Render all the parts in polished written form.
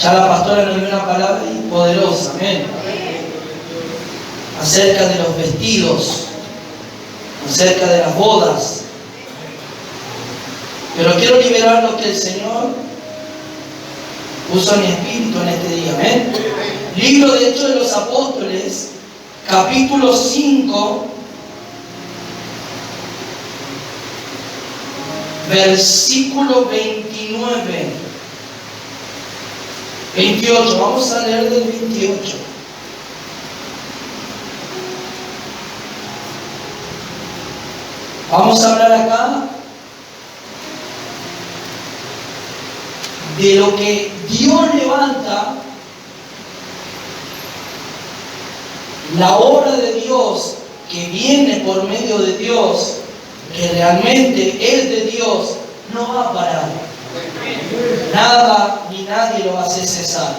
Ya la pastora nos dio una palabra poderosa, amén, acerca de los vestidos, acerca de las bodas. Pero quiero liberar lo que el Señor puso en mi espíritu en este día, amén. Libro de Hechos de los Apóstoles, capítulo 5, versículo 29, 28. Vamos a leer del 28. Vamos a hablar acá de lo que Dios levanta, la obra de Dios que viene por medio de Dios, que realmente es de Dios, no va a parar. Nada ni nadie lo va a hacer cesar.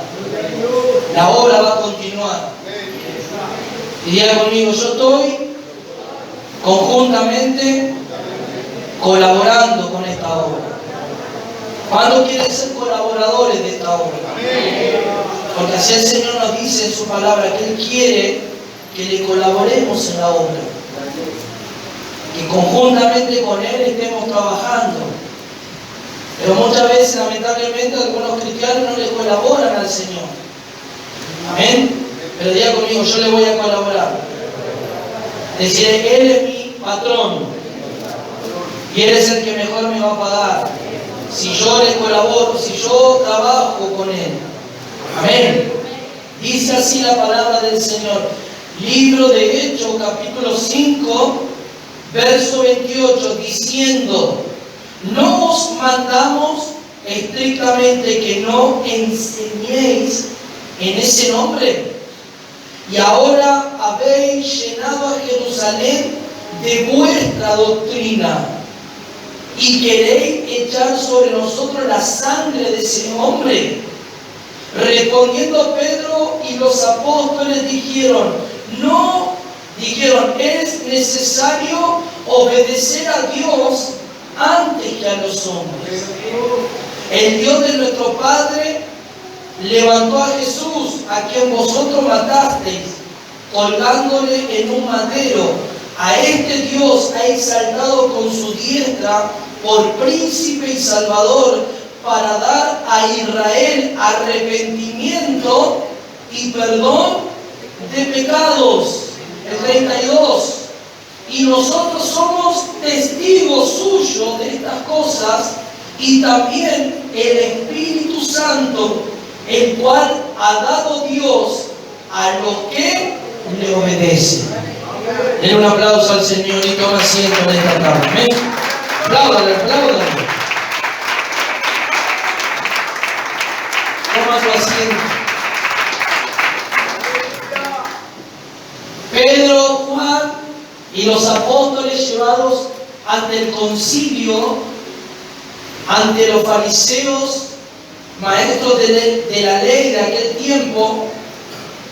La obra va a continuar. Y diga conmigo, yo estoy conjuntamente colaborando con esta obra. ¿Cuándo quieren ser colaboradores de esta obra? Porque así el Señor nos dice en su palabra que Él quiere que le colaboremos en la obra, que conjuntamente con Él estemos trabajando. Pero muchas veces, lamentablemente, algunos cristianos no le colaboran al Señor. Amén. Pero diga conmigo, yo le voy a colaborar. Decir, Él es mi patrón y Él es el que mejor me va a pagar si yo le colaboro, si yo trabajo con Él. Amén. Dice así la palabra del Señor. Libro de Hechos, capítulo 5, verso 28, diciendo: no os mandamos estrictamente que no enseñéis en ese nombre, y ahora habéis llenado a Jerusalén de vuestra doctrina, y queréis echar sobre nosotros la sangre de ese hombre. Respondiendo Pedro y los apóstoles dijeron, es necesario obedecer a Dios antes que a los hombres. El Dios de nuestro Padre levantó a Jesús, a quien vosotros matasteis, colgándole en un madero. A este Dios ha exaltado con su diestra por príncipe y salvador, para dar a Israel arrepentimiento y perdón de pecados. El 32. Y nosotros somos testigos suyos de estas cosas, y también el Espíritu Santo, el cual ha dado Dios a los que le obedecen. Den un aplauso al Señor y toma asiento en esta tarde. Amén. Apláudale, apláudale. Toma tu asiento. Pedro, Juan y los apóstoles llevados ante el concilio, ante los fariseos, maestros de la ley de aquel tiempo,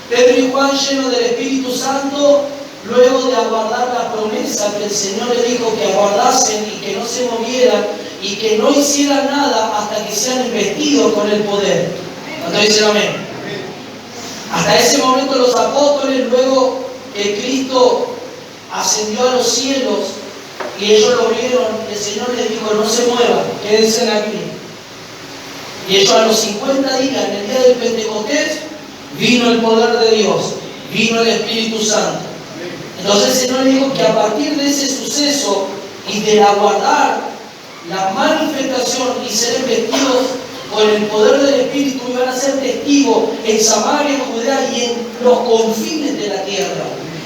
Pedro y Juan, llenos del Espíritu Santo, luego de aguardar la promesa que el Señor les dijo que aguardasen y que no se movieran y que no hicieran nada hasta que sean investidos con el poder. ¿Cuántos dicen amén? Hasta ese momento los apóstoles, luego que Cristo ascendió a los cielos y ellos lo vieron, el Señor les dijo, no se muevan, quédense aquí. Y ellos a los 50 días, en el día del Pentecostés, vino el poder de Dios, vino el Espíritu Santo. Entonces el Señor dijo que a partir de ese suceso y de aguardar la manifestación y ser vestidos con el poder del Espíritu, iban a ser testigos en Samaria, en Judea y en los confines de la tierra.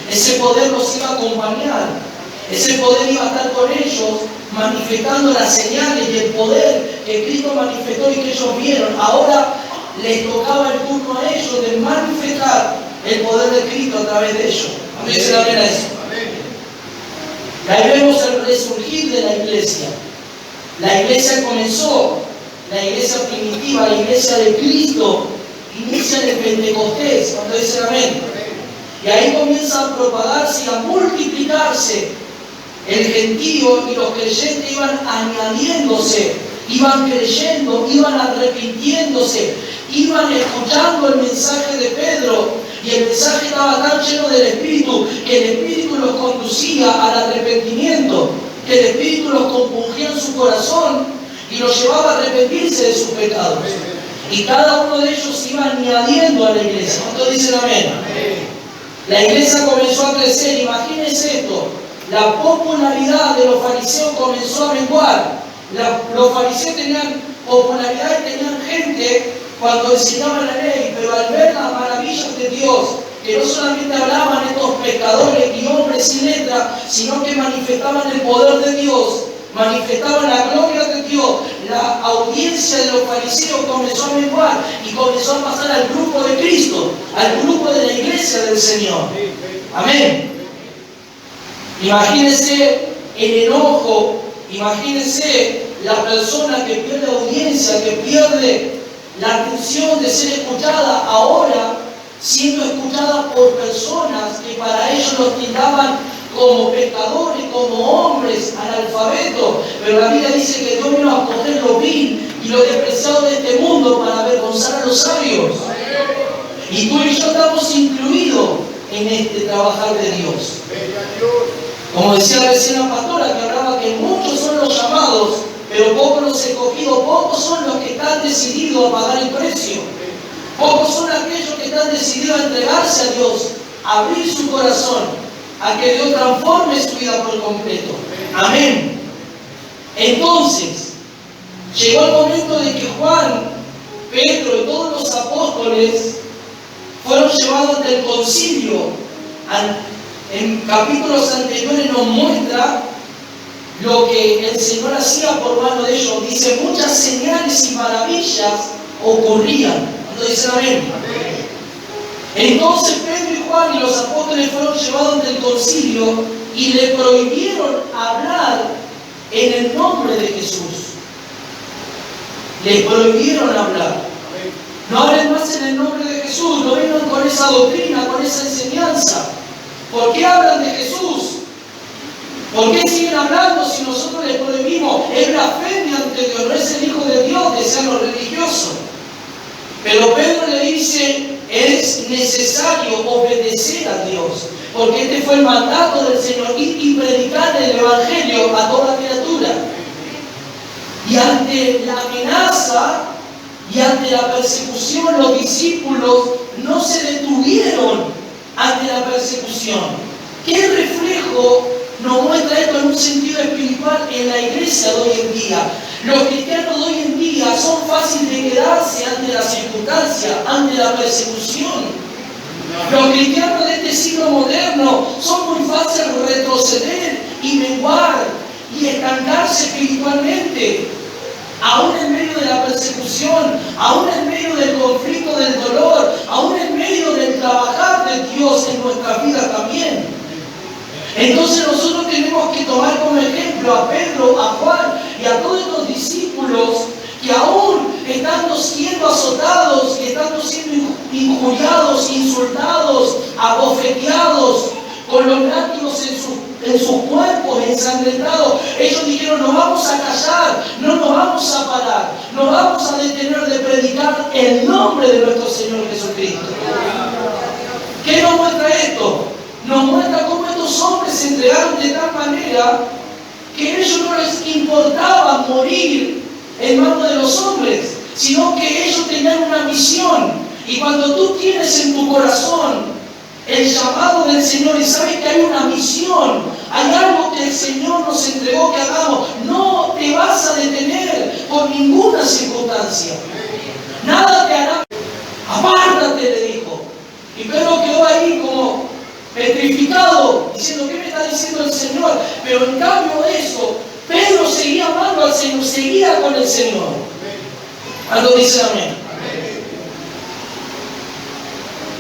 Ese poder los iba a acompañar, ese poder iba a estar con ellos, manifestando las señales y el poder que Cristo manifestó y que ellos vieron. Ahora les tocaba el turno a ellos de manifestar el poder de Cristo a través de ellos. Amén. ¿Se da pena eso? Y ahí vemos el resurgir de la iglesia. La iglesia comenzó, la iglesia primitiva, la iglesia de Cristo, inicia en el Pentecostés, cuando dicen amén. Y ahí comienza a propagarse y a multiplicarse el gentío, y los creyentes iban añadiéndose iban creyendo, iban arrepintiéndose, iban escuchando el mensaje de Pedro, y el mensaje estaba tan lleno del Espíritu que el Espíritu los conducía al arrepentimiento, que el Espíritu los compungía en su corazón y los llevaba a arrepentirse de sus pecados. Y cada uno de ellos iba añadiendo a la iglesia. ¿Cuántos dicen amén? La iglesia comenzó a crecer. Imagínense esto: la popularidad de los fariseos comenzó a menguar. Los fariseos tenían popularidad y tenían gente cuando enseñaban la ley, pero al ver las maravillas de Dios, que no solamente hablaban estos pescadores y hombres sin letra, sino que manifestaban el poder de Dios, manifestaban la gloria de Dios, la audiencia de los fariseos comenzó a menguar y comenzó a pasar al grupo de Cristo, al grupo de la iglesia del Señor. Amén. Imagínense el enojo, imagínense la persona que pierde audiencia, que pierde la atención de ser escuchada, ahora siendo escuchada por personas que para ellos los tildaban como pecadores, como hombres analfabetos, pero la Biblia dice que Dios vino a coger lo vil y lo despreciado de este mundo para avergonzar a los sabios. Y tú y yo estamos incluidos en este trabajar de Dios. Como decía recién la pastora, que hablaba que muchos son los llamados, pero pocos los escogidos, pocos son los que están decididos a pagar el precio. Pocos son aquellos que están decididos a entregarse a Dios, a abrir su corazón, a que Dios transforme su vida por completo. Amén. Entonces, llegó el momento de que Juan, Pedro y todos los apóstoles fueron llevados ante el concilio. En capítulos anteriores nos muestra lo que el Señor hacía por mano de ellos. Dice, muchas señales y maravillas ocurrían. ¿Cuántos dicen amén? Entonces Pedro y Juan y los apóstoles fueron llevados ante el concilio y le prohibieron hablar en el nombre de Jesús. Les prohibieron hablar. No hablen más en el nombre de Jesús, no vengan con esa doctrina, con esa enseñanza. ¿Por qué hablan de Jesús? ¿Por qué siguen hablando si nosotros les prohibimos? Es blasfemia ante Dios, no es el Hijo de Dios, decían los religiosos. Pero Pedro le dice, es necesario obedecer a Dios, porque este fue el mandato del Señor, y predicar el Evangelio a toda criatura. Y ante la amenaza y ante la persecución, los discípulos no se detuvieron ante la persecución. ¿Qué reflejo nos muestra esto en un sentido espiritual en la iglesia de hoy en día? Los cristianos de hoy en día son fáciles de quedarse ante la circunstancia, ante la persecución. Los cristianos de este siglo moderno son muy fáciles de retroceder y menguar y estancarse espiritualmente, aún en medio de la persecución, aún en medio del conflicto, del dolor, aún en medio del trabajar de Dios en nuestras vidas también. Entonces nosotros tenemos que tomar como ejemplo a Pedro, a Juan y a todos estos discípulos que aún estando siendo azotados, que estando siendo injuriados, insultados, abofeteados, con los látigos en sus cuerpos ensangrentados, ellos dijeron, no vamos a callar, no nos vamos a parar, no vamos a detener de predicar el nombre de nuestro Señor Jesucristo. ¿Qué nos muestra esto? Nos muestra cómo estos hombres se entregaron de tal manera que a ellos no les importaba morir en manos de los hombres, sino que ellos tenían una misión. Y cuando tú tienes en tu corazón el llamado del Señor y sabes que hay una misión, hay algo que el Señor nos entregó que hagamos, no te vas a detener por ninguna circunstancia. Nada te hará. Apártate, le dijo. Y Pedro quedó ahí como petrificado, diciendo, ¿qué me está diciendo el Señor? Pero en cambio de eso, Pedro seguía amando al Señor, seguía con el Señor. Cuando dice amén.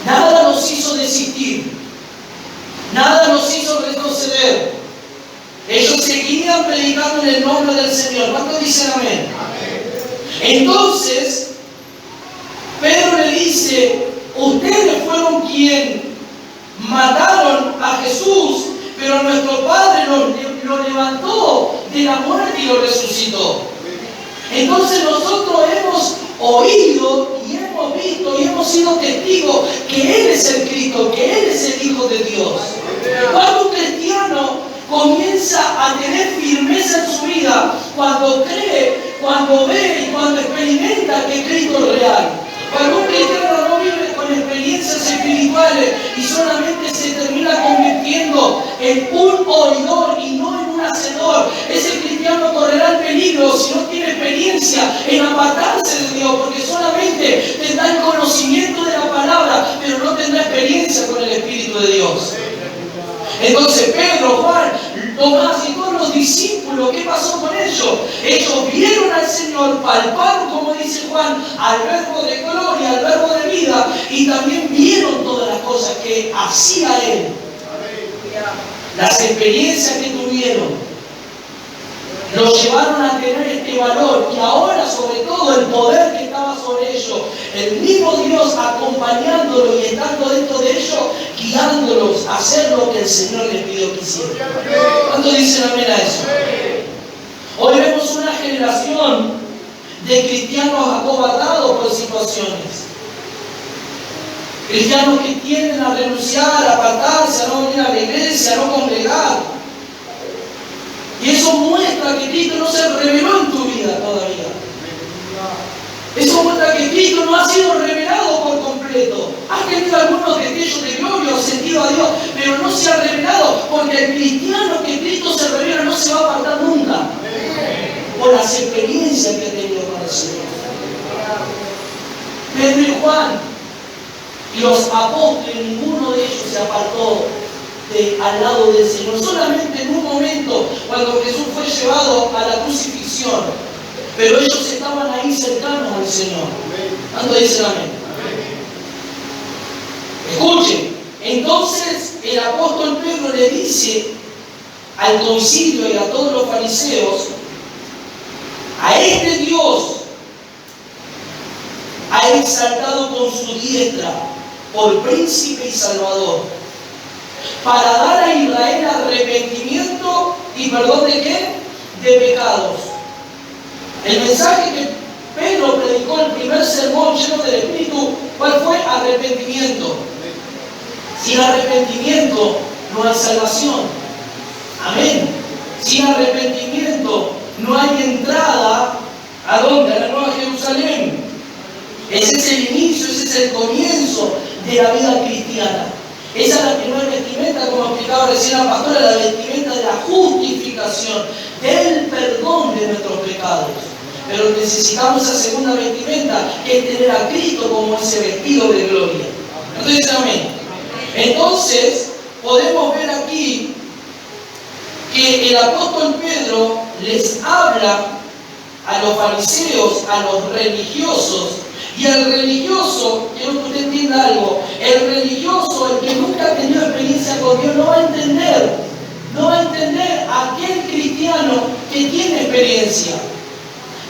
Nada nos hizo desistir, nada nos hizo retroceder. Ellos seguían predicando en el nombre del Señor. ¿Cuántos dicen amén? Entonces, Pedro le dice, ustedes fueron quienes mataron a Jesús, pero nuestro Padre lo levantó de la muerte y lo resucitó. Entonces nosotros hemos oído y hemos visto y hemos sido testigos que Él es el Cristo, que Él es el Hijo de Dios. Cuando un cristiano comienza a tener firmeza en su vida, cuando cree, cuando ve y cuando experimenta que Cristo es real. Cuando un cristiano no vive con experiencias espirituales y solamente se termina convirtiendo en un oidor y no en un hacedor, ese cristiano correrá el peligro, si no tiene experiencia, en apartarse de Dios, porque solamente tendrá el conocimiento de la palabra, pero no tendrá experiencia con el Espíritu de Dios. Entonces Pedro, Juan, Tomás y todos los discípulos, ¿qué pasó con ellos? Ellos vieron al Señor, palparon, como dice Juan, al verbo de gloria, al verbo de vida, y también vieron todas las cosas que hacía Él. Las experiencias que tuvieron los llevaron a tener este valor, y ahora sobre todo el poder que estaba sobre ellos, el mismo Dios acompañándolos y estando dentro de ellos, guiándolos a hacer lo que el Señor les pidió que hicieran. ¿Cuántos dicen amén a eso? Hoy vemos una generación de cristianos acobardados por situaciones. Cristianos que tienden a renunciar, a apartarse, a no venir a la iglesia, a no congregar. Y eso muestra que Cristo no se reveló en tu vida todavía. Eso muestra que Cristo no ha sido revelado por completo. Has tenido algunos destellos de gloria o sentido a Dios, pero no se ha revelado, porque el cristiano que Cristo se revela no se va a apartar nunca por las experiencias que ha tenido con el Señor. Pedro y Juan y los apóstoles, ninguno de ellos se apartó al lado del Señor, solamente en un momento cuando Jesús fue llevado a la crucifixión, pero ellos estaban ahí cercanos al Señor. ¿Cuánto dicen amén? Escuchen, entonces el apóstol Pedro le dice al concilio y a todos los fariseos: a este Dios ha exaltado con su diestra por príncipe y salvador, para dar a Israel arrepentimiento y perdón ¿de qué? De pecados. El mensaje que Pedro predicó en el primer sermón lleno del Espíritu, ¿cuál fue? Arrepentimiento. Sin arrepentimiento no hay salvación. Amén. Sin arrepentimiento no hay entrada. ¿A dónde? A la Nueva Jerusalén. Ese es el inicio, ese es el comienzo de la vida cristiana. Esa es la primera vestimenta, como explicaba recién la pastora, la vestimenta de la justificación, del perdón de nuestros pecados. Pero necesitamos esa segunda vestimenta, que es tener a Cristo como ese vestido de gloria. Entonces, amén. Entonces, podemos ver aquí que el apóstol Pedro les habla a los fariseos, a los religiosos. Y el religioso, quiero que usted entienda algo, el religioso, el que nunca ha tenido experiencia con Dios, no va a entender a aquel cristiano que tiene experiencia.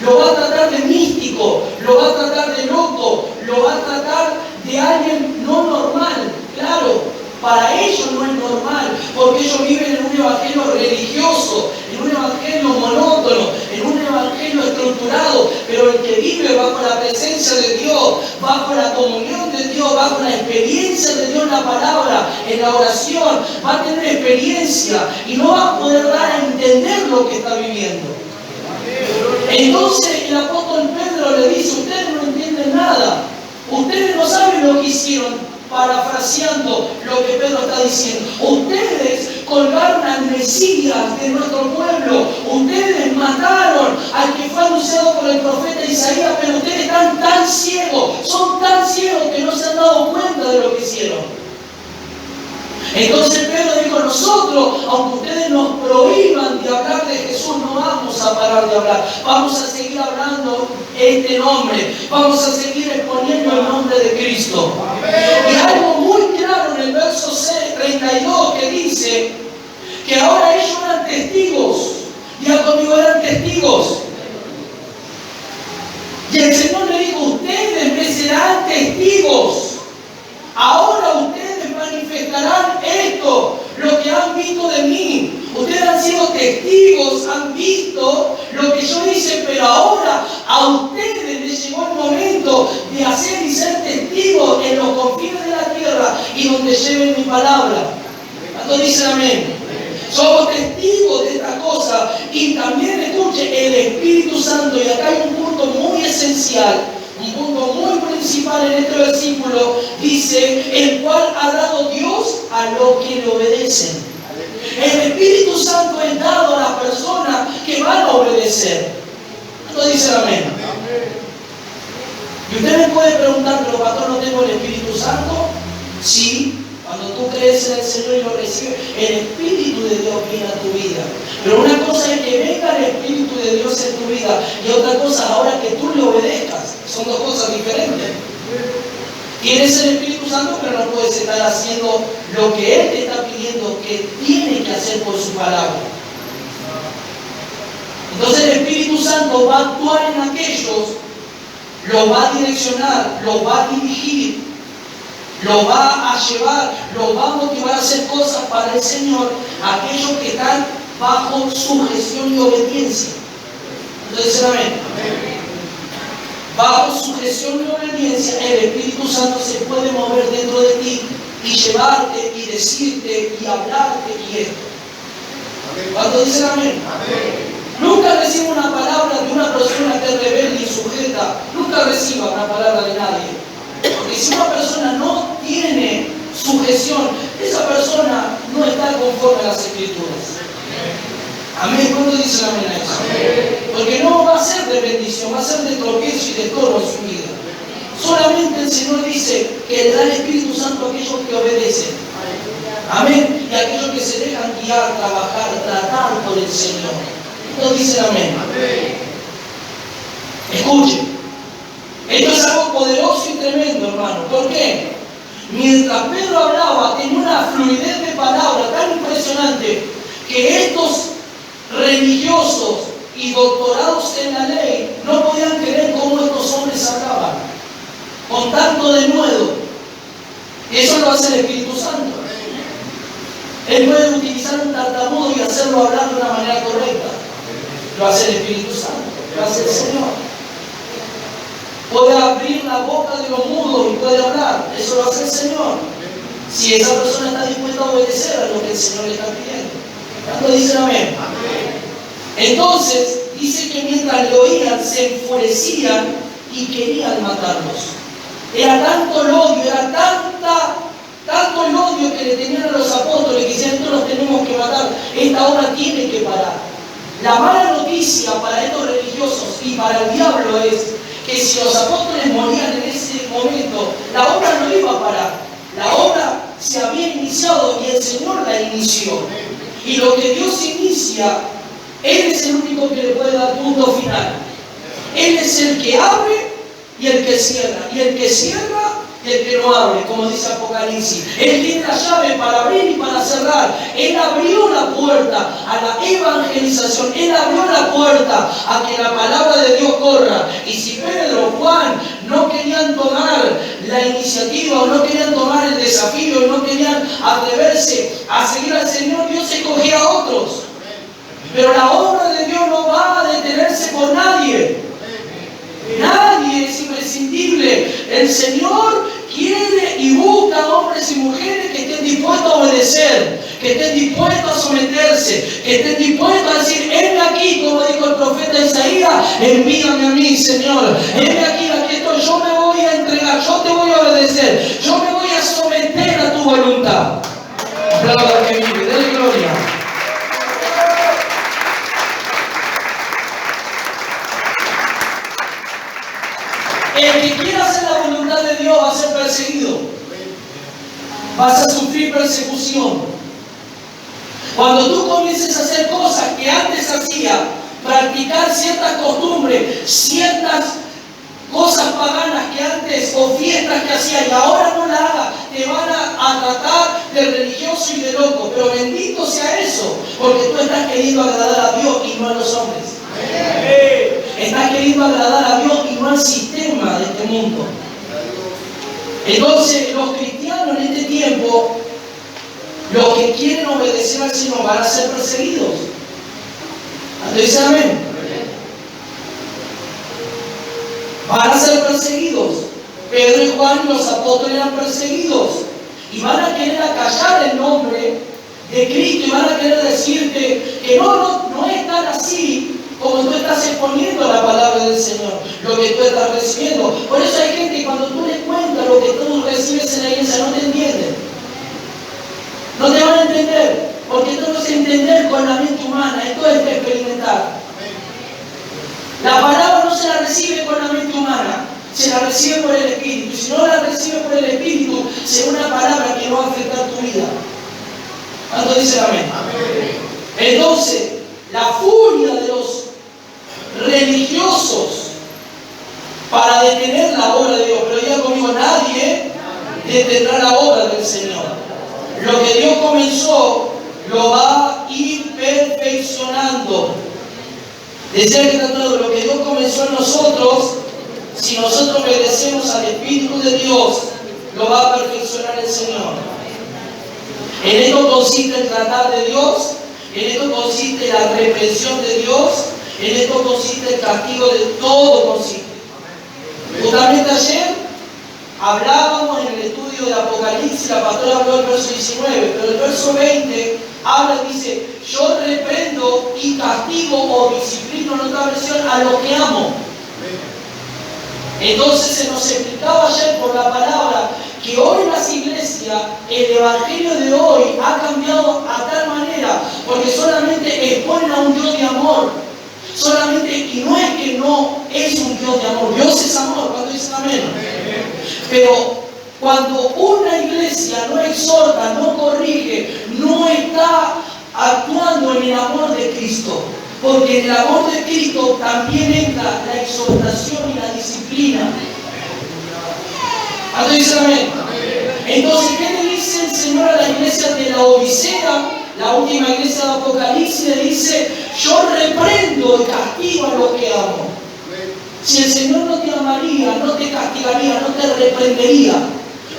Lo va a tratar de místico, lo va a tratar de loco, lo va a tratar de alguien no normal. Claro, para ellos no es normal, porque ellos viven en un evangelio religioso, en un evangelio monótono, en un evangelio estructurado, pero el que vive bajo la presencia de Dios, bajo la comunión de Dios, bajo la experiencia de Dios en la palabra, en la oración, va a tener experiencia y no va a poder dar a entender lo que está viviendo. Entonces el apóstol Pedro le dice: ustedes no entienden nada, ustedes no saben lo que hicieron. Parafraseando lo que Pedro está diciendo, ustedes colgaron al Mesías de nuestro pueblo, ustedes mataron al que fue anunciado por el profeta Isaías, pero ustedes están tan ciegos, son tan ciegos que no se han dado cuenta de lo que hicieron. Entonces Pedro dijo: nosotros, aunque ustedes nos prohíban de hablar de Jesús, no vamos a parar de hablar, vamos a seguir hablando este nombre, vamos a seguir exponiendo el nombre de Cristo. Y algo muy claro en el verso 32 que dice que ahora ellos eran testigos, ya conmigo eran testigos. Y el Señor le dijo: ustedes me serán testigos. Ahora ustedes manifestarán esto, lo que han visto de mí. Ustedes han sido testigos, han visto lo que yo hice, pero ahora A ustedes les llegó el momento de hacer y ser testigos en los confines de la tierra y donde lleven mi palabra. ¿Cuántos dicen amén? Somos testigos de esta cosa. Y también escuche, el Espíritu Santo, y acá hay un punto muy esencial, un punto muy principal en este versículo, dice, el cual ha dado Dios a los que le obedecen. El Espíritu Santo es dado a las personas que van a obedecer. ¿Cuántos dicen amén? Y usted me puede preguntar, pero pastor, ¿no tengo el Espíritu Santo? Sí. Cuando tú crees en el Señor y lo recibes, el Espíritu de Dios viene a tu vida. Pero una cosa es que venga el Espíritu de Dios en tu vida y otra cosa ahora que tú le obedezcas. Son dos cosas diferentes. Tienes el Espíritu Santo, pero no puedes estar haciendo lo que Él te está pidiendo que tiene que hacer por su palabra. Entonces el Espíritu Santo va a actuar en aquellos, los va a direccionar, los va a dirigir, lo va a llevar, lo va a motivar a hacer cosas para el Señor, aquellos que están bajo sujeción y obediencia. Entonces, amén. Bajo sujeción y obediencia, el Espíritu Santo se puede mover dentro de ti y llevarte y decirte y hablarte y esto. ¿Cuántos dicen amén? Nunca reciba una palabra de una persona que es rebelde y sujeta. Nunca reciba una palabra de nadie. Porque si una persona no tiene sujeción, esa persona no está conforme a las Escrituras. Amén. ¿Cuándo dicen amén a eso? Porque no va a ser de bendición, va a ser de tropiezo y de estorbo en su vida. Solamente el Señor dice que le da el Espíritu Santo a aquellos que obedecen. Amén. Y a aquellos que se dejan guiar, trabajar, tratar por el Señor. ¿Cuándo dicen amén? Escuchen. Esto es algo poderoso y tremendo, hermano. ¿Por qué? Mientras Pedro hablaba, tenía una fluidez de palabra tan impresionante que estos religiosos y doctorados en la ley no podían creer cómo estos hombres hablaban con tanto denuedo. Eso lo hace el Espíritu Santo. Él puede utilizar un tartamudo y hacerlo hablar de una manera correcta. Lo hace el Espíritu Santo, lo hace el Señor. Puede abrir la boca de los mudos y puede hablar. Eso lo hace el Señor. Si esa persona está dispuesta a obedecer a lo que el Señor le está pidiendo. ¿Cuántos dicen amén? Entonces, dice que mientras lo oían, se enfurecían y querían matarlos. Era tanto el odio, era tanto el odio que le tenían a los apóstoles que decían, estos los tenemos que matar. Esta obra tiene que parar. La mala noticia para estos religiosos y para el diablo es que si los apóstoles morían en ese momento, la obra no iba a parar. La obra se había iniciado y el Señor la inició. Y lo que Dios inicia, Él es el único que le puede dar punto final. Él es el que abre y el que cierra. Y el que cierra y el que no abre, como dice Apocalipsis. Él tiene la llave para abrir y para cerrar. Él abrió la puerta a la evangelización. Él abrió la puerta a que la palabra de Dios corra. Y si Pedro, Juan no querían tomar la iniciativa o no querían tomar el desafío, no querían atreverse a seguir al Señor, Dios escogía a otros. Pero la obra de Dios no va a detenerse por nadie. Nadie es imprescindible. El Señor quiere y busca hombres y mujeres que estén dispuestos a obedecer, que estén dispuestos a someterse, que estén dispuestos a decir, heme aquí, como dijo el profeta Isaías, envíame a mí, Señor. Heme aquí, aquí estoy, yo me voy a entregar, yo te voy a obedecer, yo me voy a someter a tu voluntad. Aplauda al que vive, dale gloria. El que quiera hacer la voluntad de Dios va a ser perseguido. Vas a sufrir persecución. Cuando tú comiences a hacer cosas que antes hacías, practicar ciertas costumbres, ciertas cosas paganas que antes, o fiestas que hacías y ahora no las hagas, te van a tratar de religioso y de loco. Pero bendito sea eso, porque tú estás queriendo agradar a Dios y no a los hombres. Estás queriendo agradar a Dios y no al sistema de este mundo. Entonces, los cristianos en este tiempo, los que quieren obedecer al Señor, van a ser perseguidos. ¿Dicen amén? Van a ser perseguidos. Pedro y Juan y los apóstoles eran perseguidos. Y van a querer acallar el nombre de Cristo y van a querer decirte que no es tan así como tú estás exponiendo la palabra del Señor, lo que tú estás recibiendo. Por eso hay gente que cuando tú les cuentas lo que tú recibes en la iglesia no te entienden. No te van a entender, porque esto no es entender con la mente humana, esto es experimentar. La palabra no se la recibe con la mente humana, se la recibe por el Espíritu. Si no la recibe por el Espíritu, será una palabra que no va a afectar tu vida. ¿Cuánto dice amén? Amén? Entonces, la furia de los religiosos para detener la obra de Dios, pero diga conmigo, nadie detendrá la obra del Señor. Lo que Dios comenzó, lo va a ir perfeccionando. Decía que lo que Dios comenzó en nosotros, si nosotros obedecemos al Espíritu de Dios, lo va a perfeccionar el Señor. En esto consiste el tratar de Dios, en esto consiste la reprensión de Dios, en esto consiste el castigo de todo consiste. Justamente ayer hablábamos en el estudio de Apocalipsis, la pastora habló del verso 19, pero el verso 20 habla y dice, yo reprendo y castigo o disciplino en otra versión a los que amo. Entonces se nos explicaba ayer por la palabra que hoy las iglesias, el evangelio de hoy ha cambiado a tal manera, porque solamente exponen a un Dios de amor. Solamente, y no es que no es un Dios de amor, Dios es amor, cuando dicen amén. Pero cuando una iglesia no exhorta, no corrige, no está actuando en el amor de Cristo. Porque en el amor de Cristo también entra la exhortación y la disciplina. ¿Cuánto dicen amén? Entonces, ¿qué le dice el Señor a la iglesia de la Odisea? La última iglesia de Apocalipsis le dice, yo reprendo y castigo a los que amo. Si el Señor no te amaría, no te castigaría, no te reprendería,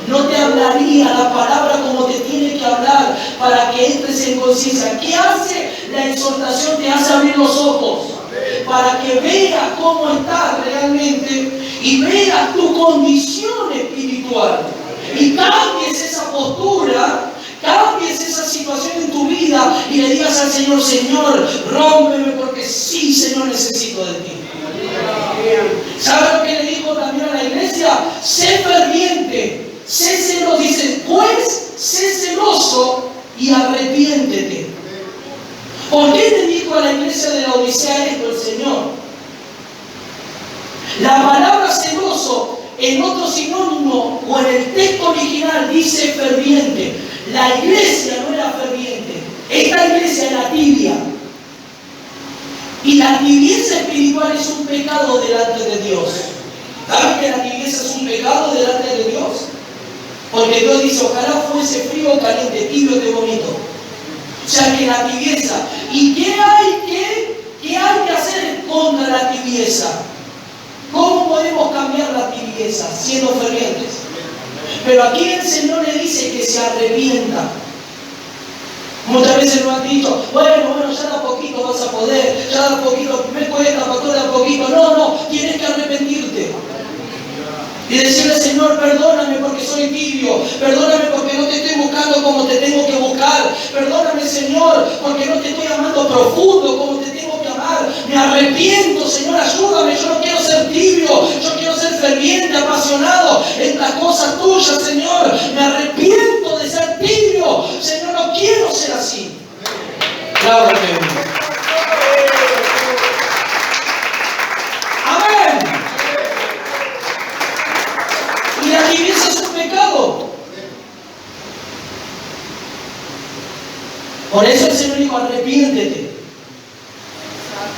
no te hablaría la palabra como te tiene que hablar para que entres en conciencia. ¿Qué hace? La exhortación te hace abrir los ojos para que veas cómo estás realmente y veas tu condición espiritual y cambies esa postura, cambies esa situación en tu vida y le digas al Señor, Señor, rómpeme porque sí, Señor, necesito de ti. ¿Sabes lo que le dijo también a la iglesia? Sé ferviente, sé celoso. Dice, pues, sé celoso y arrepiéntete. ¿Por qué le dijo a la iglesia de la Odisea esto el Señor? La palabra celoso en otro sinónimo o en el texto original dice ferviente. La iglesia no era ferviente. Esta iglesia era tibia. Y la tibieza espiritual es un pecado delante de Dios. ¿Saben que la tibieza es un pecado delante de Dios? Porque Dios dice, ojalá fuese frío o caliente, tibio te vomito. O sea que la tibieza. ¿Y qué hay que hacer contra la tibieza? ¿Cómo podemos cambiar la tibieza? Siendo fervientes. Pero aquí el Señor le dice que se arrepienta. Muchas veces nos han dicho, bueno, ya de a poquito vas a poder, ya de a poquito, me cuesta, pastor, de a poquito. No, tienes que arrepentirte. Y decirle, Señor, perdóname porque soy tibio, perdóname porque no te estoy buscando como te tengo que buscar, perdóname, Señor, porque no te estoy amando profundo como te tengo que amar. Me arrepiento, Señor, ayúdame, yo no quiero ser tibio, yo quiero ser ferviente, apasionado en las cosas tuyas, Señor. Me arrepiento de ser tibio, Señor, no quiero ser así. Claro que la tibieza es un pecado. Por eso el Señor dijo, arrepiéntete.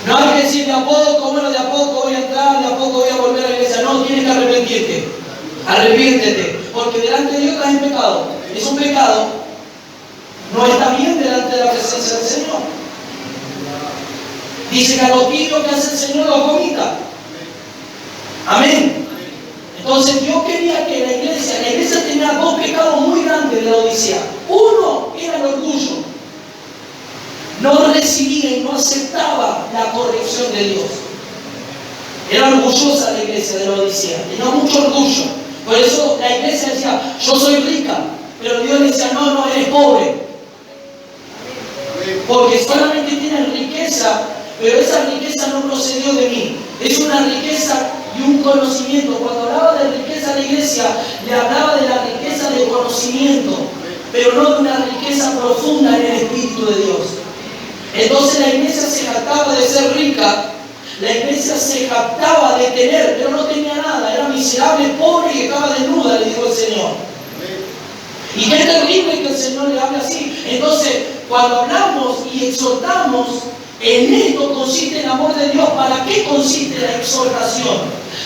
No hay que decir de a poco, bueno, de a poco voy a entrar, de a poco voy a volver a la iglesia. No, tienes que arrepentirte. Arrepiéntete. Porque delante de Dios estás en pecado. Es un pecado. No está bien delante de la presencia del Señor. Dice que a los tibios que hace el Señor los vomita. Amén. Entonces Dios quería que la iglesia tenía dos pecados muy grandes de la Odisea. Uno era el orgullo. No recibía y no aceptaba la corrección de Dios. Era orgullosa la iglesia de la Odisea, tenía mucho orgullo. Por eso la iglesia decía, yo soy rica, pero Dios le decía, no, no, eres pobre. Porque solamente tienen riqueza, pero esa riqueza no procedió de mí. Es una riqueza y un conocimiento. Cuando hablaba de riqueza a la iglesia, le hablaba de la riqueza de conocimiento, pero no de una riqueza profunda en el Espíritu de Dios. Entonces la iglesia se jactaba de ser rica, la iglesia se jactaba de tener, pero no tenía nada, era miserable, pobre y estaba desnuda, le dijo el Señor. Y qué terrible que el Señor le hable así. Entonces, cuando hablamos y exhortamos, en esto consiste el amor de Dios. ¿Para qué consiste la exhortación?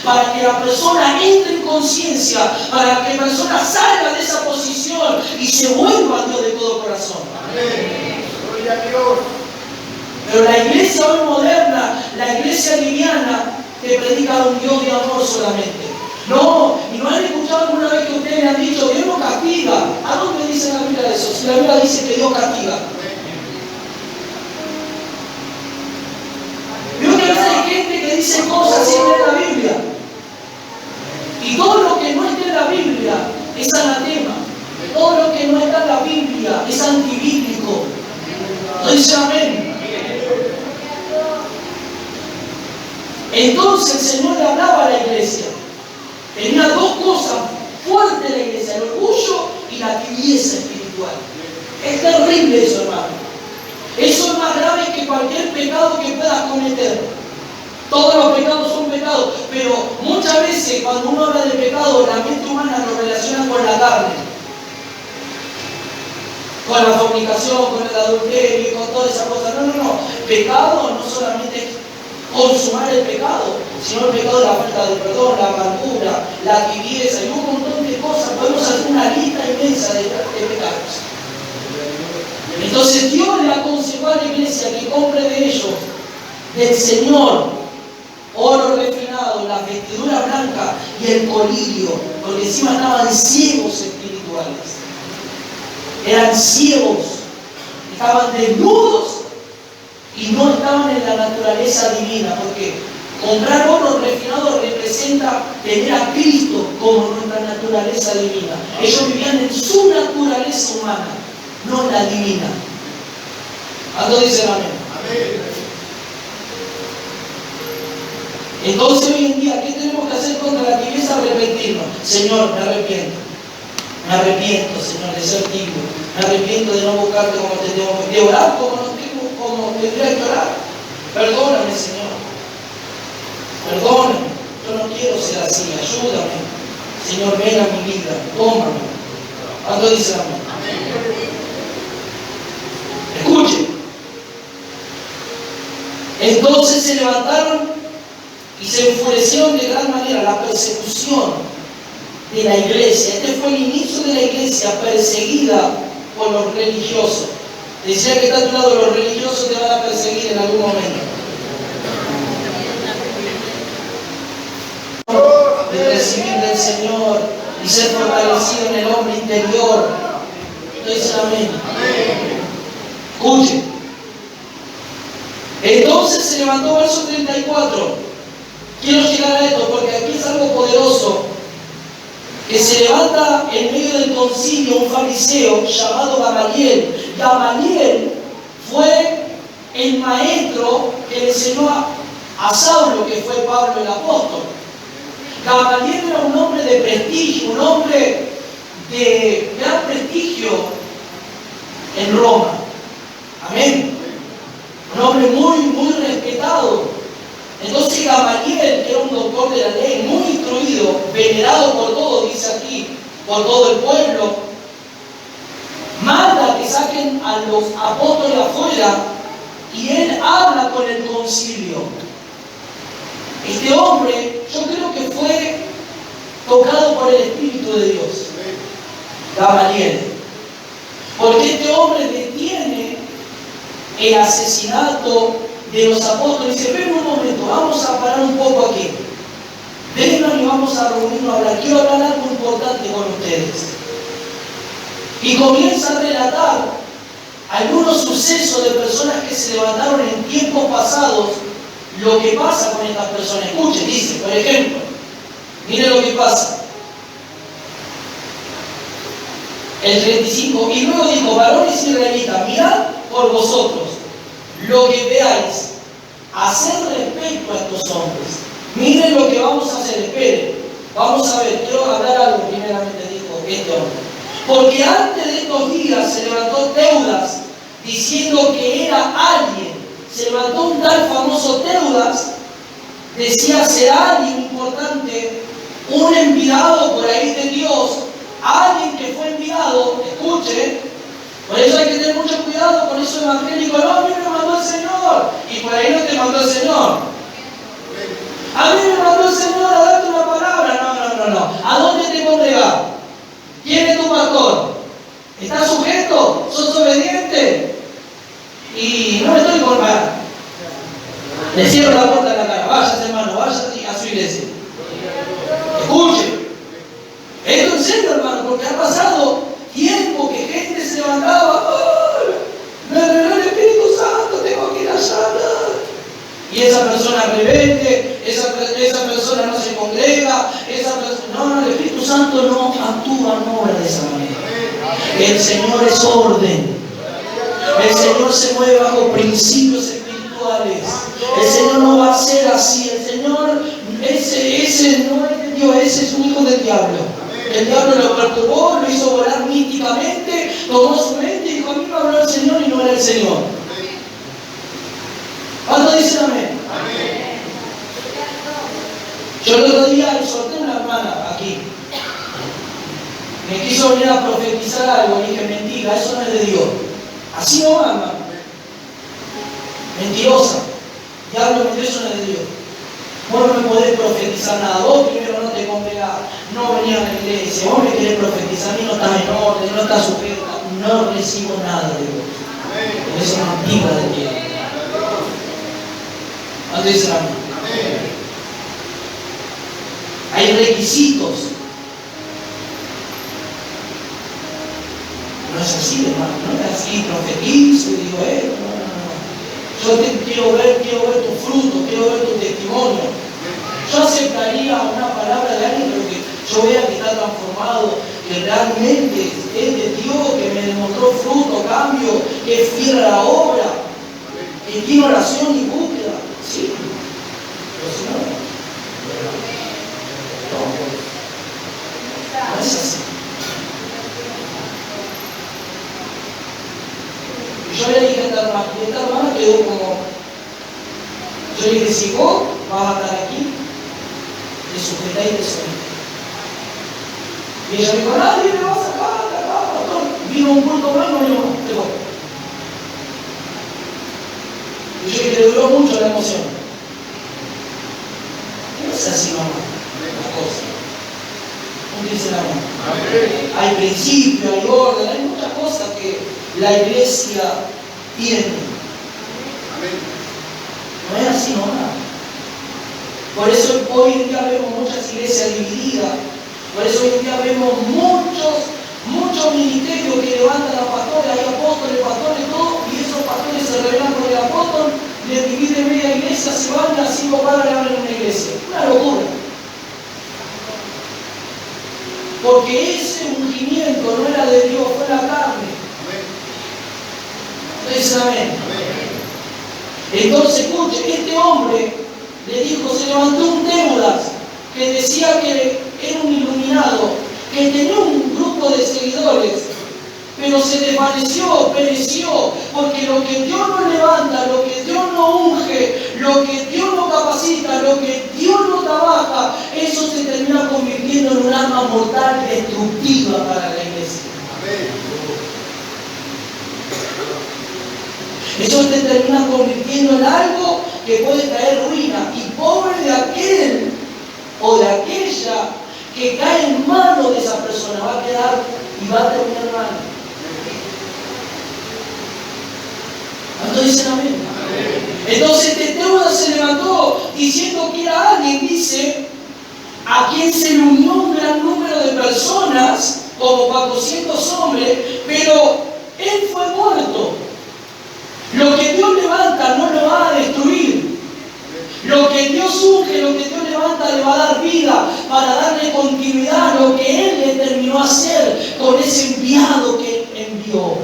Para que la persona entre en conciencia, para que la persona salga de esa posición y se vuelva a Dios de todo corazón. Amén. Gloria a Dios. Pero la iglesia hoy moderna, la iglesia liviana, te predica un Dios de amor solamente. No, y no han escuchado alguna vez que ustedes me han dicho, Dios no castiga. ¿A dónde dice la Biblia eso? Si la Biblia dice que Dios castiga. Veo que a veces hay gente que dice cosas siempre en la Biblia. Y todo lo que no está en la Biblia es anatema. Todo lo que no está en la Biblia es antibíblico. Dice amén. Entonces el Señor le hablaba a la iglesia. Tenía dos cosas fuertes en la iglesia: el orgullo y la tibieza espiritual. Es terrible eso, hermano. Eso es más grave que cualquier pecado que puedas cometer. Todos los pecados son pecados, pero muchas veces cuando uno habla de pecado, la mente humana lo relaciona con la carne, con la fornicación, con el adulterio y con todas esas cosas. No, no, no. Pecado no solamente es consumar el pecado, sino el pecado de la falta de perdón, la amargura, la tibieza y un montón de cosas. Podemos hacer una lista inmensa de pecados. Entonces Dios le aconsejó a la iglesia que compre de ellos, del Señor, oro refinado, la vestidura blanca y el colirio, porque encima estaban ciegos espirituales. Eran ciegos, estaban desnudos y no estaban en la naturaleza divina, porque comprar oro refinado representa tener a Cristo como nuestra naturaleza divina. Ellos vivían en su naturaleza humana, no en la divina. ¿Cuántos dicen amén? Amén. Entonces hoy en día, ¿qué tenemos que hacer contra la tibieza? Arrepentirnos. Señor, me arrepiento. Me arrepiento, Señor, de ser tibio. Me arrepiento de no buscarte como te tengo que, de orar como tendría que orar. Perdóname, Señor. Perdóname. Yo no quiero ser así. Ayúdame. Señor, ven a mi vida. Tómame. ¿Cuánto dicen amén? Escuche. Entonces se levantaron y se enfurecieron de gran manera. La persecución de la iglesia. Este fue el inicio de la iglesia perseguida por los religiosos. Decía que está a tu lado, los religiosos te van a perseguir en algún momento. De recibir del Señor y ser fortalecido en el hombre interior. Entonces, amén. Escuchen. Entonces se levantó verso 34. Quiero llegar a esto porque aquí es algo poderoso. Que se levanta en medio del concilio un fariseo llamado Gamaliel. Gamaliel fue el maestro que le enseñó a Saulo, que fue Pablo el apóstol. Gamaliel era un hombre de prestigio, un hombre de gran prestigio en Roma. Amén. Un hombre muy respetado. Entonces Gamaliel, que era un doctor de la ley, muy instruido, venerado por todos, dice aquí, por todo el pueblo, manda que saquen a los apóstoles afuera y él habla con el concilio. Este hombre, yo creo que fue tocado por el Espíritu de Dios, Gamaliel, porque este hombre detiene el asesinato de los apóstoles. Dice, ven un momento, vamos a parar un poco aquí. Vengan y vamos a reunirnos a hablar. Quiero hablar algo importante con ustedes. Y comienza a relatar algunos sucesos de personas que se levantaron en tiempos pasados, lo que pasa con estas personas. Escuchen, dice, por ejemplo, miren lo que pasa. El 35, y luego dijo, varones israelitas, mirad por vosotros lo que veáis, haced respecto a estos hombres. Miren lo que vamos a hacer, esperen. Vamos a ver, quiero hablar algo primeramente, dijo este hombre. Porque antes de estos días se levantó Teudas, diciendo que era alguien. Se levantó un tal famoso Teudas, decía será alguien importante, un enviado por ahí de Dios, alguien que fue enviado, escuche, por eso hay que tener mucho cuidado con eso evangélico. No, a mí me mandó el Señor, y por ahí no te mandó el Señor. A mí me mandó el Señor a darte una palabra. No. ¿A dónde te congregas? ¿Quién es tu pastor? ¿Estás sujeto? ¿Sos obediente? Y no estoy con nada. Le cierro la puerta en la cara. Váyase, hermano, váyase a su iglesia. Escuche. Esto en serio, hermano, porque ha pasado tiempo que gente se levantaba. ¡Oh! Me reveló el Espíritu Santo, tengo que ir allá. Y esa persona rebelde, esa persona no se congrega, no, el Espíritu Santo no actúa, no obra de esa manera. El Señor es orden. El Señor se mueve bajo principios espirituales. El Señor no va a ser así. El Señor, ese no es de Dios, ese es un hijo del diablo. El diablo lo perturbó, lo hizo volar místicamente, tomó su mente y dijo, a mí me habló el Señor y no era el Señor. ¿Cuántos dicen amén? Yo el otro día exhorté a una hermana aquí. Me quiso venir a profetizar algo y dije, mentira, eso no es de Dios. Así no va, hermano. Mentirosa. Diablo mentiroso no es de Dios. Vos no me podés profetizar nada. Vos primero no te congregás, no venías a la iglesia. Vos me querés profetizar, a mí no estás en orden, no estás sujeto. No recibo nada de Dios. Por eso no activa de Dios. ¿Cuánto dicen amén? Hay requisitos. No es así, hermano. No es así, profetizo y digo esto. No. Yo quiero ver tu fruto, quiero ver tu testimonio. Yo aceptaría una palabra de alguien, pero que yo vea que está transformado, que realmente es de Dios, que me demostró fruto, cambio, que es fiel a la obra, que tiene oración y búsqueda. Sí, pero si no, no es así. Y yo le dije a esta hermana quedó como, yo le dije, si vos vas a estar aquí, te sujetáis y te sometéis. Y ella me dijo, nadie me va a sacar de acá, pastor. Vino un culto más y no vino más, te voy. Y yo dije, le duró mucho la emoción. No es así, mamá, la cosa. ¿Cómo dice la mamá? Hay principio, hay orden, hay muchas cosas que la iglesia tiene. No es así nomás. Por eso hoy en día vemos muchas iglesias divididas. Por eso hoy en día vemos muchos ministerios que levantan a pastores, hay apóstoles, pastores, todo, y esos pastores se rebelan con el apóstol, les dividen media iglesia, se van y así los padres abren una iglesia. Una locura. Porque ese ungimiento no era de Dios, fue la carne. Entonces, amén. Entonces, escuche, este hombre le dijo, se levantó un Teudas que decía que era un iluminado, que tenía un grupo de seguidores, pero se desvaneció, pereció, porque lo que Dios no levanta, lo que Dios no unge, lo que Dios no capacita, lo que Dios no trabaja, eso se termina convirtiendo en un arma mortal destructiva para la iglesia. Eso se termina convirtiendo en algo que puede traer ruina. Y pobre de aquel o de aquella que cae en manos de esa persona, va a quedar y va a terminar mal. ¿Cuántos dicen amén? Entonces Teudas se levantó diciendo que era alguien, dice, a quien se le unió un gran número de personas, como 400 hombres, pero él fue muerto. Lo que Dios levanta no lo va a destruir. Lo que Dios unge, lo que Dios levanta, le va a dar vida para darle continuidad a lo que Él determinó hacer con ese enviado que envió.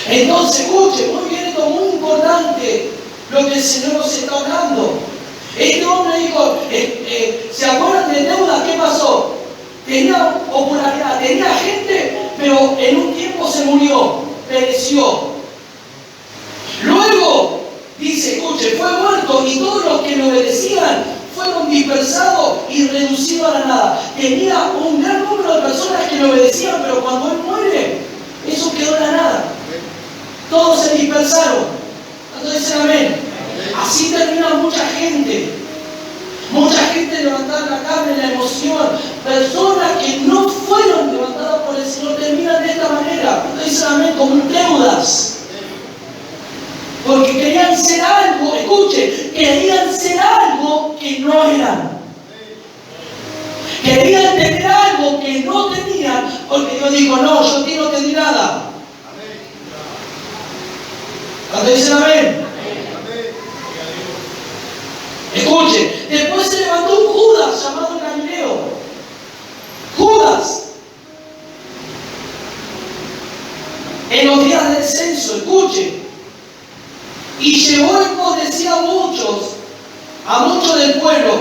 Entonces, escuche, muy bien, esto es muy importante lo que el Señor nos está hablando. Este hombre dijo, ¿se acuerdan de Teudas? ¿Qué pasó? Tenía popularidad, tenía gente, pero en un tiempo se murió, pereció. Luego, dice, escuche, fue muerto y todos los que le obedecían fueron dispersados y reducidos a la nada. Tenía un gran número de personas que le obedecían, pero cuando él muere, eso quedó en la nada. Todos se dispersaron. ¿Cuántos dicen amén? Así termina mucha gente. Mucha gente levantada en la carne, en la emoción. Personas que no fueron levantadas por el Señor terminan de esta manera. ¿Cuántos dicen amén? Como Teudas. Porque querían ser algo, escuche, querían ser algo que no eran. Querían tener algo que no tenían, porque Dios dijo, no, yo a ti no te di nada. ¿Cuántos dicen amén? Escuche, después se levantó un Judas llamado Galileo. Judas. En los días del censo, escuche. Y llevó en pos de sí a muchos del pueblo.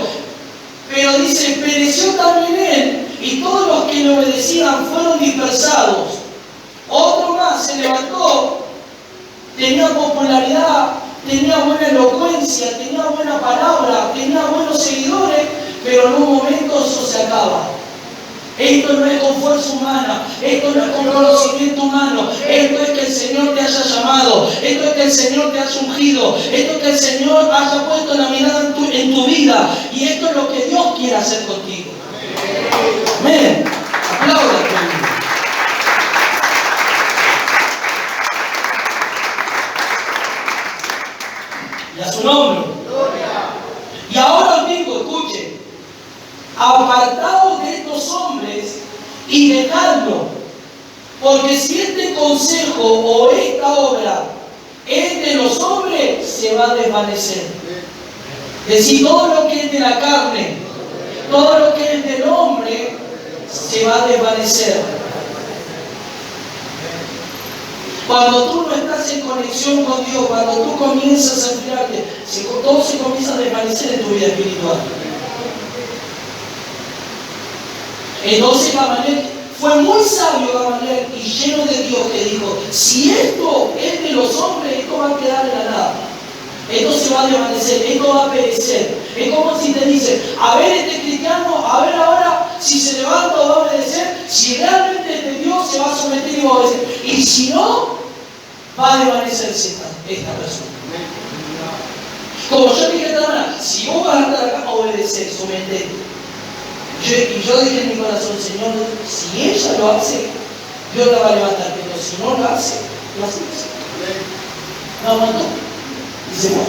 Pero dice, pereció también él, y todos los que le obedecían fueron dispersados. Otro más se levantó, tenía popularidad, tenía buena elocuencia, tenía buena palabra, tenía buenos seguidores, pero en un momento eso se acaba. Esto no es con fuerza humana, esto no es con conocimiento humano, esto es que el Señor te haya llamado, esto es que el Señor te haya ungido, esto es que el Señor haya puesto la mirada en tu vida, y esto es lo que Dios quiere hacer contigo. Amén. Aplauda conmigo. Y a su nombre. Y ahora os digo, escuchen, apartaos de estos hombres y dejadlo, porque si este consejo o esta obra es de los hombres, se va a desvanecer. Es decir, todo lo que es de la carne, todo lo que es del hombre, se va a desvanecer. Cuando tú no estás en conexión con Dios, cuando tú comienzas a enfriarte, todo se comienza a desvanecer en tu vida espiritual. Entonces Gamaliel fue muy sabio, Gamaliel, y lleno de Dios, que dijo, si esto es de los hombres, esto va a quedar en la nada. Esto se va a desvanecer, esto va a perecer. Es como si te dicen, a ver este cristiano, a ver ahora si se levanta o va a obedecer, si realmente es de Dios se va a someter y va a obedecer. Y si no, va a desvanecerse esta persona. Como yo dije esta mañana, si vos vas a estar acá, obedecer, someterte. Y yo dije en mi corazón, Señor, si ella lo hace, Dios la va a levantar, pero si no lo hace, lo hace. No aguantó. Y se fue.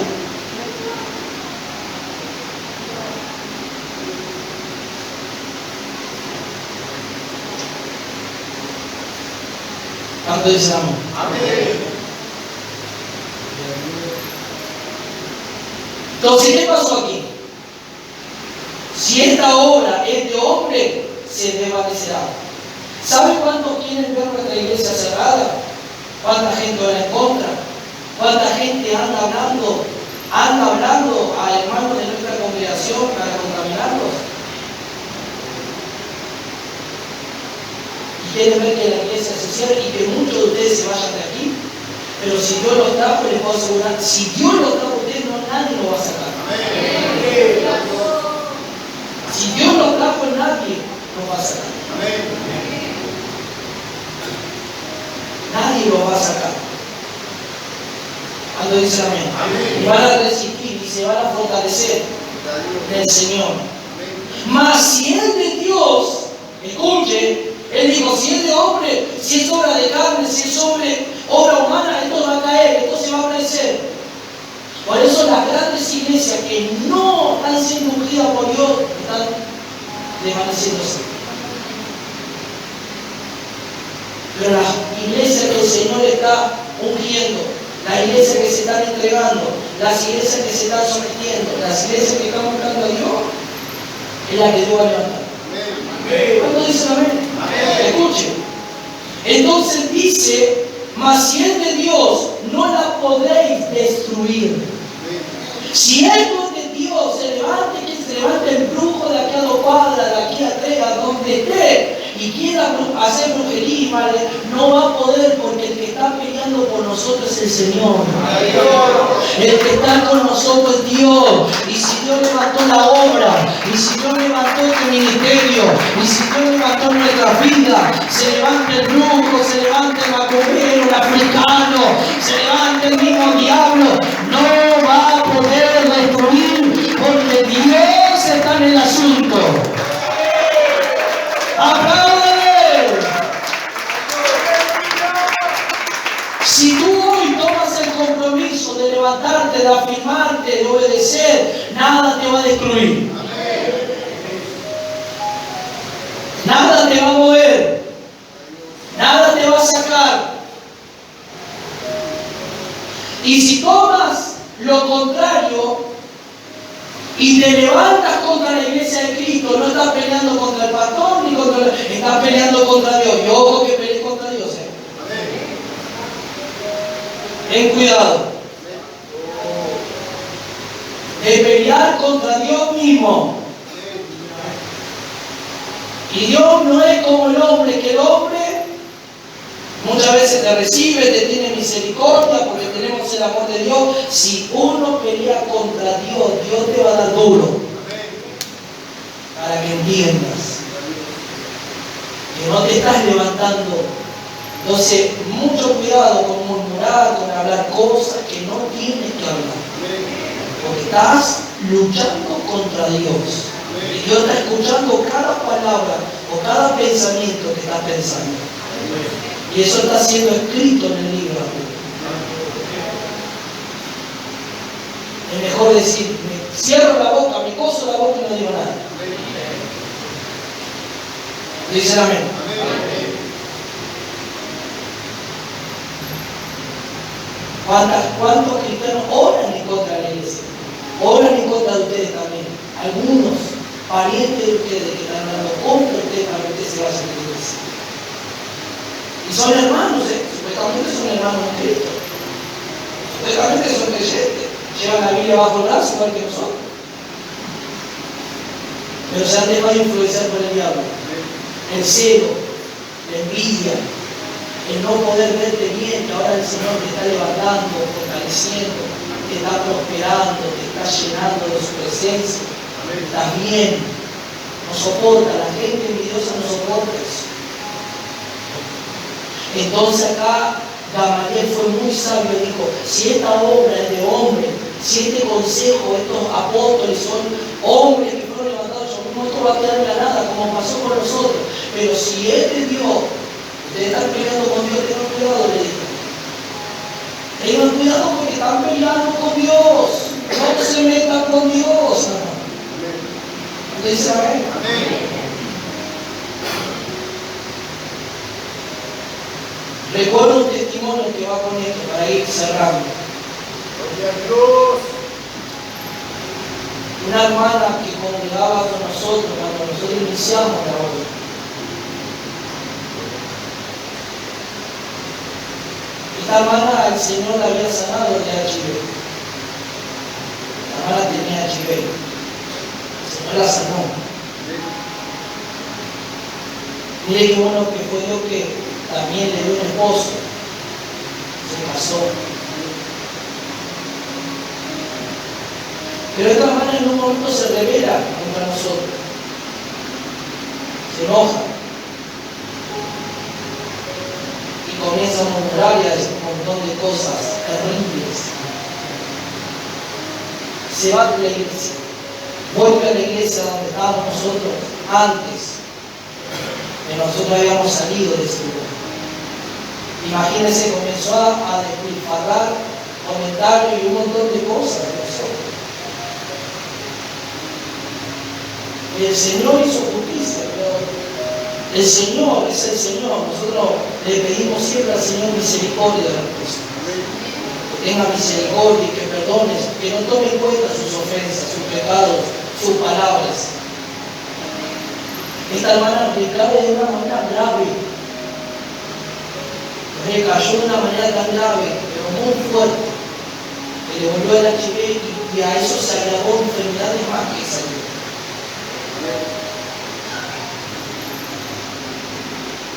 ¿Cuánto dice amor? Amén. Entonces, ¿qué pasó aquí? Si esta obra es de hombre, se desvanecerá. ¿Saben cuántos quieren ver nuestra iglesia cerrada? ¿Cuánta gente va en contra? ¿Cuánta gente anda hablando a hermanos de nuestra congregación para contaminarlos? Y quieren ver que la iglesia se cierre y que muchos de ustedes se vayan de aquí. Pero si Dios los trajo, les puedo asegurar, si Dios los trajo a ustedes, nadie los va a sacar. Si Dios los trajo, nadie los va a sacar. Nadie los va a sacar. Cuando dice amén. Y van a resistir y se van a fortalecer del Señor. Mas si es de Dios, escuche, Él dijo, si es de hombre, si es obra de carne, si es obra humana, esto va a caer, esto se va a aparecer. Por eso las grandes iglesias que no están siendo ungidas por Dios están desvaneciéndose. Pero las iglesias que el Señor está ungiendo, las iglesias que se están entregando, las iglesias que se están sometiendo, las iglesias que están buscando a Dios, es la que Dios va a levantar. ¿Cuántos dicen amén? Escuchen. Entonces dice, mas si es de Dios, no la podréis destruir. Si esto es de Dios, se levante el brujo de aquí a 2 cuadras, de aquí a 3, a donde esté, y quiera hacer brujería, no va a poder, porque el que está peleando por nosotros es el Señor. El que está con nosotros es Dios. Y si Dios levantó la obra, y si Dios levantó este ministerio, y si Dios levantó nuestra vida, se levanta el brujo, se levanta el macumero, el africano, se levanta el mismo diablo, no va a poder destruir, porque Dios está en el asunto. ¡Apláudale! Si tú hoy tomas el compromiso de levantarte, de afirmarte, de obedecer, nada te va a destruir. Nada te va a mover. Nada te va a sacar. Y si tomas lo contrario y te levantas contra la iglesia de Cristo, no estás peleando contra el pastor ni contra estás peleando contra Dios. Y ojo que pelees contra Dios. Ten cuidado de pelear contra Dios mismo. Y Dios no es como el hombre, que el hombre muchas veces te recibe, te tiene misericordia porque tenemos el amor de Dios. Si uno pelea contra Dios, Dios te va a dar duro. Para que entiendas que no te estás levantando. Entonces, mucho cuidado con murmurar, con hablar cosas que no tienes que hablar. Porque estás luchando contra Dios. Y Dios está escuchando cada palabra o cada pensamiento que estás pensando. Y eso está siendo escrito en el libro. Es mejor decir, me cierro la boca, me coso la boca y no digo nada. Dicen amén. ¿Cuántos cristianos oran en contra de la iglesia? Oran en contra de ustedes también. Algunos parientes de ustedes que están hablando contra ustedes para que ustedes se vayan a la iglesia. Y son hermanos, supuestamente son hermanos en Cristo. Supuestamente son creyentes. Llevan la Biblia bajo el brazo igual que nosotros. Pero se han dejado influenciar por el diablo. El celo, la envidia, el no poder verte bien, que ahora el Señor te está levantando, fortaleciendo, te está prosperando, te está llenando de su presencia. Estás bien, no soporta, la gente envidiosa no soporta eso. Entonces acá Gamaliel fue muy sabio y dijo, si esta obra es de hombre, si este consejo, estos apóstoles son hombres que fueron levantados, no esto va a quedar en la nada, como pasó con nosotros. Pero si es de Dios, ustedes están peleando con Dios, tengan cuidado, le dijo. Tengan cuidado porque están peleando con Dios. No se metan con Dios. ¿Ustedes saben? Recuerdo un testimonio que va con esto para ir cerrando. Gloria a Dios. Una hermana que congregaba con nosotros cuando nosotros iniciamos la obra. Esta hermana, el Señor la había sanado de HIV. La hermana tenía HIV. El Señor la sanó. Mire qué bueno que fue Dios que también le dio un esposo. Se casó. Pero esta hermana en un momento se revela contra nosotros. Se enoja. Y comienza a murmurar y a decir un montón de cosas terribles. Se va de la iglesia. Vuelve a la iglesia donde estábamos nosotros antes. Que nosotros habíamos salido de ese lugar. Imagínense, comenzó a despilfarrar comentarios y un montón de cosas de nosotros. Y el Señor hizo justicia, pero el Señor es el Señor. Nosotros le pedimos siempre al Señor misericordia de las cosas. tenga misericordia y que perdone, que no tome en cuenta sus ofensas, sus pecados, sus palabras. Esta hermana recayó de una manera grave, recayó de una manera tan grave, pero muy fuerte, que le volvió el HIV y a eso se agregó enfermedades más que salió.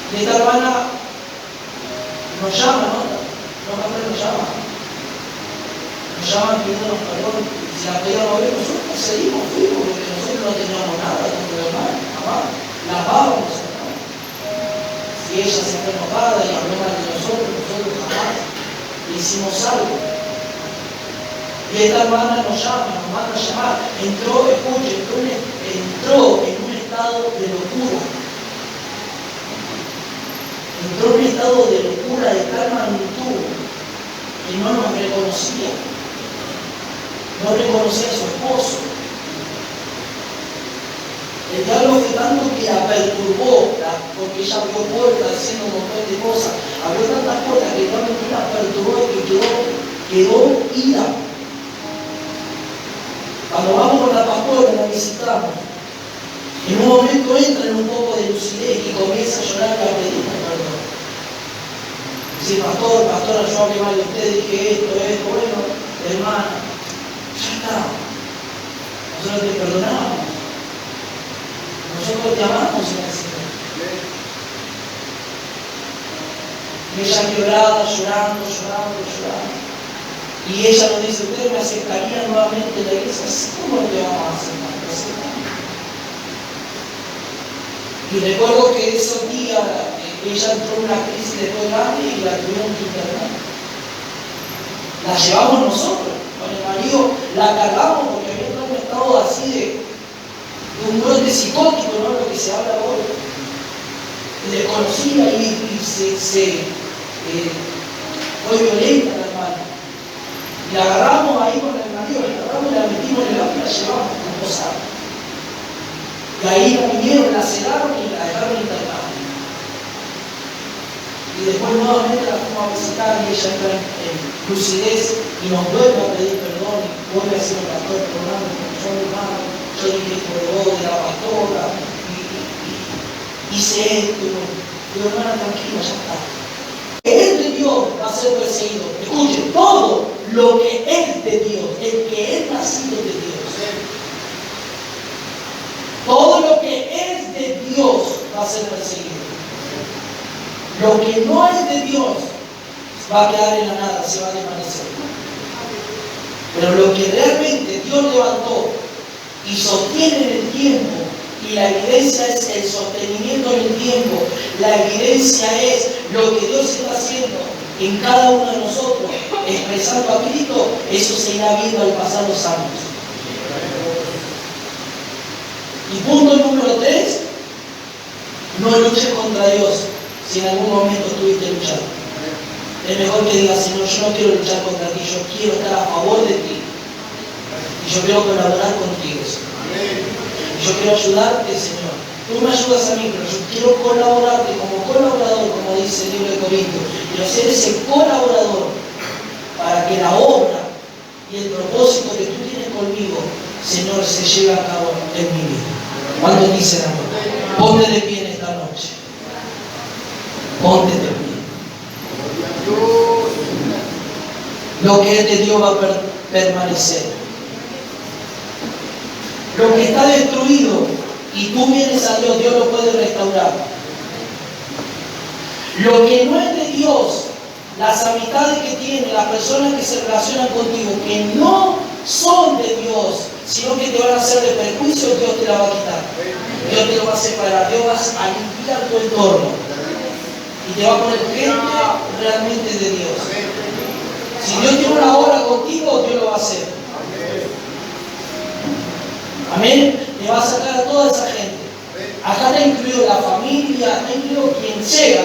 Y esta hermana nos llama, ¿no? Nos llaman pidiéndonos perdón. Si la pedíamos ver, nosotros seguimos, fuimos, porque nosotros no teníamos nada con los demás, jamás. La amábamos, ¿no? Si ella se fue enojada y habló mal de nosotros jamás le hicimos algo. Y esta hermana nos llama, nos manda a llamar. Entró en un estado de locura. Entró en un estado de locura de tal magnitud que no nos reconocía. No reconocía a su esposo. El diablo fue tanto que la perturbó, porque ella abrió puertas haciendo un montón de cosas. Abrió tantas puertas que el diablo la perturbó y que quedó ira. Cuando vamos con la pastora, la visitamos. En un momento entra en un poco de lucidez y comienza a llorar y a pedirme perdón. Dice, pastora, yo hablé mal de usted, dije esto, bueno, hermana, ya está. Nosotros te perdonamos. Nosotros te amamos en el Señor. Y ella llorando. Y ella nos dice, ¿ustedes me aceptarían nuevamente en la iglesia? ¿Cómo te vamos a aceptar? Y recuerdo que esos días ella entró en una crisis de todo grande y la tuvieron que internar. La llevamos nosotros, con el marido, la cargamos porque había entrado en un estado así de un brote psicótico, ¿no? Lo que se habla hoy. Desconocida y fue violenta la hermana. Y la agarramos ahí con el marido, la metimos en el auto y la llevamos con posada. Y ahí la vinieron, la sedaron y la dejaron internada. Y después nuevamente la fuimos a visitar y ella entra en lucidez y nos vuelve a pedir perdón y vuelve a decir, pastor, perdóname, porque yo mi hermano, yo dije esto de vos, de la pastora, hice esto, y hermana, tranquila, ya está. Es de Dios va a ser perseguido. Escuchen, todo lo que es de Dios, el que es nacido de Dios, todo lo que es de Dios va a ser perseguido. Lo que no es de Dios va a quedar en la nada, se va a desvanecer. Pero lo que realmente Dios levantó y sostiene en el tiempo, y la evidencia es el sostenimiento en el tiempo, la evidencia es lo que Dios está haciendo en cada uno de nosotros, expresando a Cristo, eso se irá viendo al pasar los años. Y punto número 3, no luches contra Dios si en algún momento estuviste luchando. Es mejor que digas, Señor, yo no quiero luchar contra ti, yo quiero estar a favor de ti. Y yo quiero colaborar contigo, Señor. Y yo quiero ayudarte, Señor. Tú me ayudas a mí, pero yo quiero colaborarte como colaborador, como dice el libro de Corintios. Quiero ser ese colaborador para que la obra y el propósito que tú tienes conmigo, Señor, se lleve a cabo en mi vida. ¿Cuántos dicen amén? Ponte de pie en esta noche. Ponte de pie. Lo que es de Dios va a permanecer. Lo que está destruido y tú vienes a Dios, Dios lo puede restaurar. Lo que no es de Dios, las amistades que tienes, las personas que se relacionan contigo, que no son de Dios, sino que te van a hacer de perjuicio, Dios te la va a quitar. Dios te lo va a separar, Dios va a limpiar tu entorno y te va a poner gente realmente de Dios. Si Dios tiene una obra contigo, Dios lo va a hacer. Amén. Te va a sacar a toda esa gente. Acá está incluido la familia, está incluido quien sea.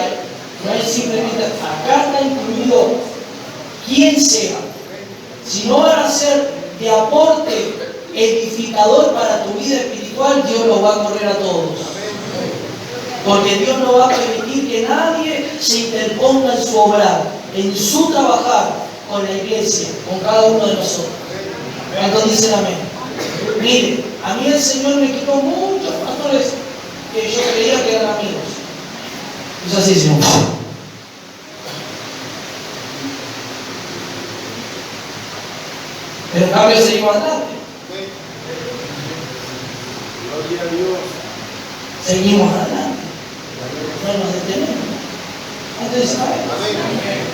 No es simplemente, acá está incluido quien sea. Si no van a ser de aporte edificador para tu vida espiritual, Dios los va a correr a todos. Porque Dios no va a permitir que nadie se interponga en su obrar, en su trabajar, con la iglesia, con cada uno de nosotros. ¿Cuántos dicen amén? Mire, a mí el Señor me quitó muchos pastores que yo creía que eran amigos. Es así, Señor. Pero en cambio seguimos adelante. Gloria a Dios. Seguimos adelante. No nos detenemos. ¿Cuántos dicen amén? Amén.